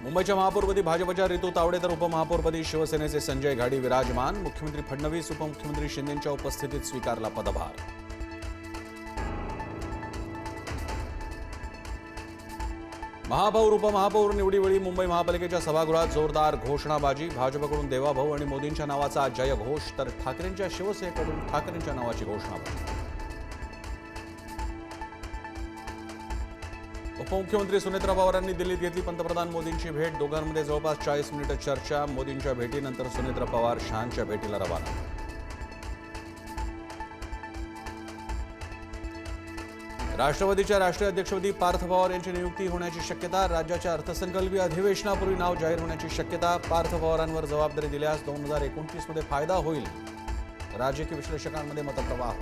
मुंबईच्या महापौरपदी भाजपच्या रितू तावडे तर उपमहापौरपदी शिवसेनेचे संजय घाडी विराजमान। मुख्यमंत्री फडणवीस उपमुख्यमंत्री शिंदेंच्या उपस्थितीत स्वीकारला पदभार। महापौर उपमहापौर निवडीवेळी मुंबई महापालिकेच्या सभागृहात जोरदार घोषणाबाजी। भाजपकडून देवाभाऊ आणि मोदींच्या नावाचा जयघोष तर ठाकरेंच्या शिवसेनेकडून ठाकरेंच्या नावाची घोषणाबाजी। उपमुख्यमंत्री सुनेत्रा पवारांनी दिल्लीत घेतली पंतप्रधान मोदींची भेट। दोघांमध्ये जवळपास 40 मिनिटे चर्चा। मोदींच्या भेटीनंतर सुनेत्रा पवार शहांच्या भेटीला रवाना। राष्ट्रवादीच्या राष्ट्रीय अध्यक्षपदी पार्थ पवार यांची नियुक्ती होण्याची शक्यता। राज्याच्या अर्थसंकल्पीय अधिवेशनापूर्वी नाव जाहीर होण्याची शक्यता। पार्थ पवारांवर जबाबदारी दिल्यास 2029 मध्ये फायदा होईल। राजकीय विश्लेषकांमध्ये मतप्रवाह।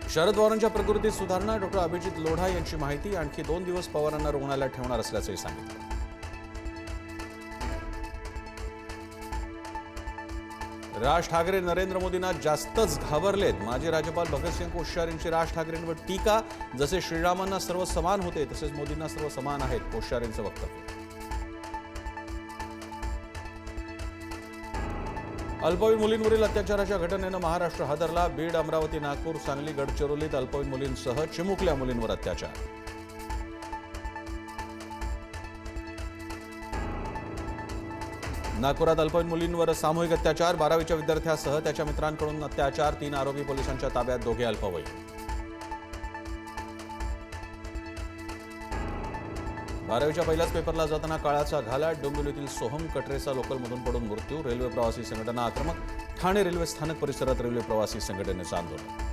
शरद पवारांच्या प्रकृतीत सुधारणा। डॉक्टर अभिजित लोढा यांची माहिती। आणखी 2 दिवस पवारांना रुग्णालयात ठेवणार असल्याचंही सांगितलं। राज ठाकरे नरेंद्र मोदींना जास्तच घाबरलेत। माजी राज्यपाल भगतसिंग कोश्यारींची राज ठाकरेंवर टीका। जसे श्रीरामांना सर्व समान होते तसेच मोदींना सर्व समान आहेत, कोश्यारींचं वक्तव्य। अल्पवयीन मुलींवरील अत्याचाराच्या घटनेनं महाराष्ट्र हादरला। बीड, अमरावती, नागपूर, सांगली, गडचिरोलीत अल्पवयीन मुलींसह चिमुकल्या मुलींवर अत्याचार। नागपुरात अल्पवयीन मुलींवर सामूहिक अत्याचार। 12वीच्या विद्यार्थ्यासह त्याच्या मित्रांकडून अत्याचार। 3 आरोपी पोलिसांच्या ताब्यात, दोघे अल्पवयीन। 12वीच्या पहिल्याच पेपरला जाताना काळाचा घालाट। डोंबिवलीतील सोहम कटरेचा लोकलमधून पडून मृत्यू। रेल्वे प्रवासी संघटना आक्रमक। ठाणे रेल्वे स्थानक परिसरात रेल्वे प्रवासी संघटनेचं आंदोलन।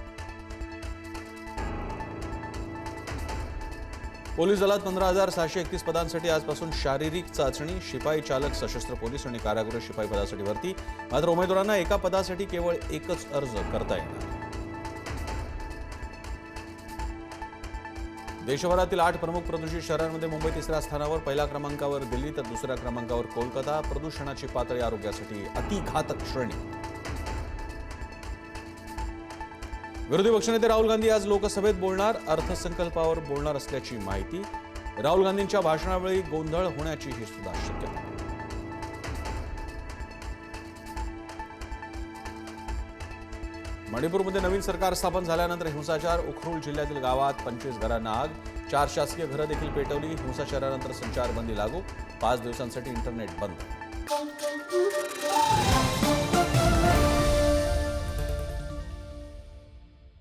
पोलीस दलात 15,631 पदांसाठी आजपासून शारीरिक चाचणी। शिपाई चालक, सशस्त्र पोलीस आणि कारागृह शिपाई पदासाठी भरती। मात्र उमेदवारांना एका पदासाठी केवळ एकच अर्ज करता येणार। देशभरातील 8 प्रमुख प्रदूषित शहरांमध्ये मुंबई 3ऱ्या स्थानावर। पहिल्या क्रमांकावर दिल्ली तर 2ऱ्या क्रमांकावर कोलकाता। प्रदूषणाची पातळी आरोग्यासाठी अतिघातक श्रेणी। विरोधी पक्षनेते राहुल गांधी आज लोकसभेत बोलणार। अर्थसंकल्पावर बोलणार असल्याची माहिती। राहुल गांधींच्या भाषणावेळी गोंधळ होण्याची ही सुद्धा शक्यता। मणिपूरमध्ये नवीन सरकार स्थापन झाल्यानंतर हिंसाचार। उखरुल जिल्ह्यातील गावात 25 घरांना आग। 4 शासकीय घरं देखील पेटवली। हिंसाचारानंतर संचारबंदी लागू। 5 दिवसांसाठी इंटरनेट बंद।